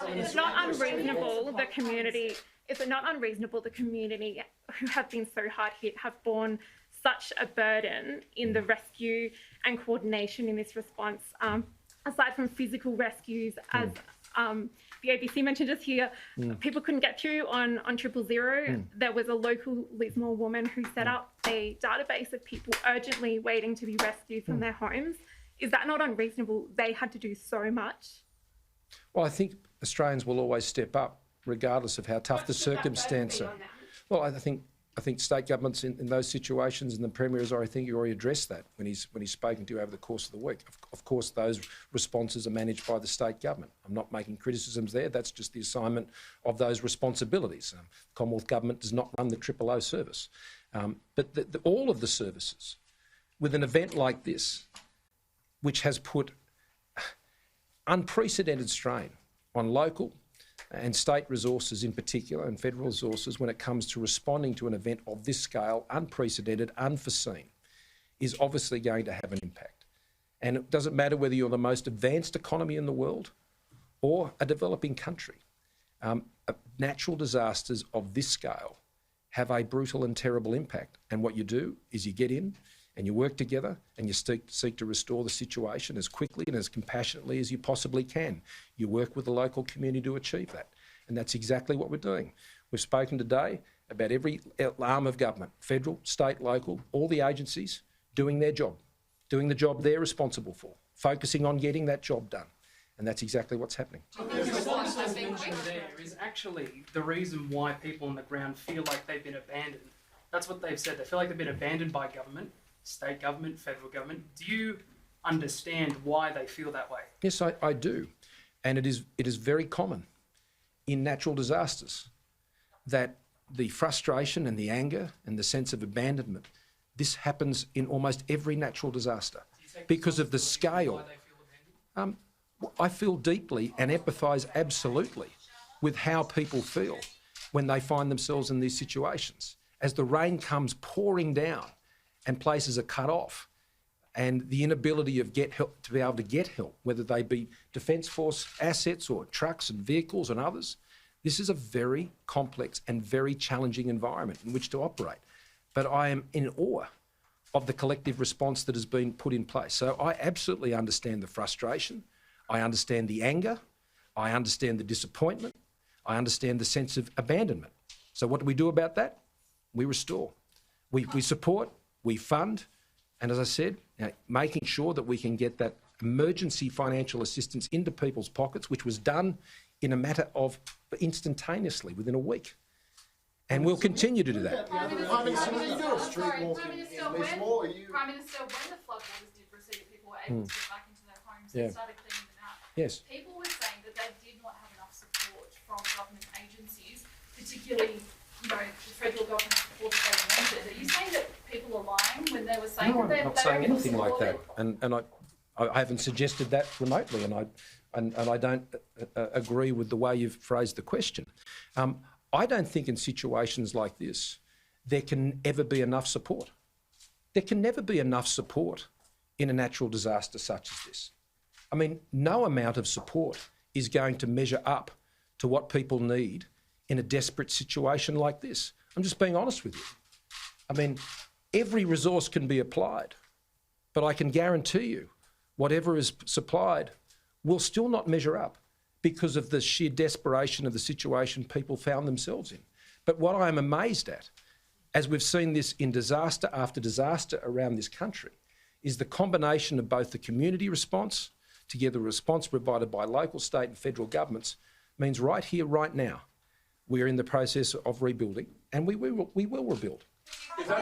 It's not unreasonable the community. Is it not unreasonable the community who have been so hard hit have borne such a burden in the rescue and coordination in this response? Aside from physical rescues, as the ABC mentioned just here, people couldn't get through on 000. There was a local Lismore woman who set up a database of people urgently waiting to be rescued from their homes. Is that not unreasonable? They had to do so much. Well, I think Australians will always step up, regardless of how tough the circumstance are. Well, I think state governments in those situations, and the Premier has already addressed that when he's spoken to you over the course of the week. Of course, those responses are managed by the state government. I'm not making criticisms there. That's just the assignment of those responsibilities. The Commonwealth Government does not run the 000 service. But all of the services, with an event like this, which has put unprecedented strain on local and state resources in particular, and federal resources, when it comes to responding to an event of this scale, unprecedented, unforeseen, is obviously going to have an impact. And it doesn't matter whether you're the most advanced economy in the world or a developing country. Natural disasters of this scale have a brutal and terrible impact. And what you do is you get in and you work together and you seek to restore the situation as quickly and as compassionately as you possibly can. You work with the local community to achieve that. And that's exactly what we're doing. We've spoken today about every arm of government, federal, state, local, all the agencies doing their job, doing the job they're responsible for, focusing on getting that job done. And that's exactly what's happening. The response that's mentioned there is actually the reason why people on the ground feel like they've been abandoned. That's what they've said. They feel like they've been abandoned by government, state government, federal government. Do you understand why they feel that way? Yes, I do. And it is very common in natural disasters that the frustration and the anger and the sense of abandonment, this happens in almost every natural disaster because of the scale. I feel deeply and empathise absolutely with how people feel when they find themselves in these situations. As the rain comes pouring down and places are cut off, and the inability of to be able to get help, whether they be Defence Force assets or trucks and vehicles and others, this is a very complex and very challenging environment in which to operate. But I am in awe of the collective response that has been put in place. So I absolutely understand the frustration. I understand the anger. I understand the disappointment. I understand the sense of abandonment. So what do we do about that? We restore. We support, we fund, and as I said, making sure that we can get that emergency financial assistance into people's pockets, which was done in a matter of instantaneously, within a week. And we'll continue to do that. Prime Minister, when the floodwaters did recede, people were able to get back into their homes and started cleaning them out. Yes. People were saying that they did not have enough support from government agencies, particularly, the federal government support that they wanted. Are you saying that people are lying when they were saying that they're not saying anything like that? And I haven't suggested that remotely, and I don't agree with the way you've phrased the question. I don't think in situations like this there can ever be enough support. There can never be enough support in a natural disaster such as this. I mean, no amount of support is going to measure up to what people need in a desperate situation like this. I'm just being honest with you. I mean, every resource can be applied, but I can guarantee you whatever is supplied will still not measure up because of the sheer desperation of the situation people found themselves in. But what I am amazed at, as we've seen this in disaster after disaster around this country, is the combination of both the community response together with response provided by local, state and federal governments means right here, right now, we're in the process of rebuilding, and we will rebuild.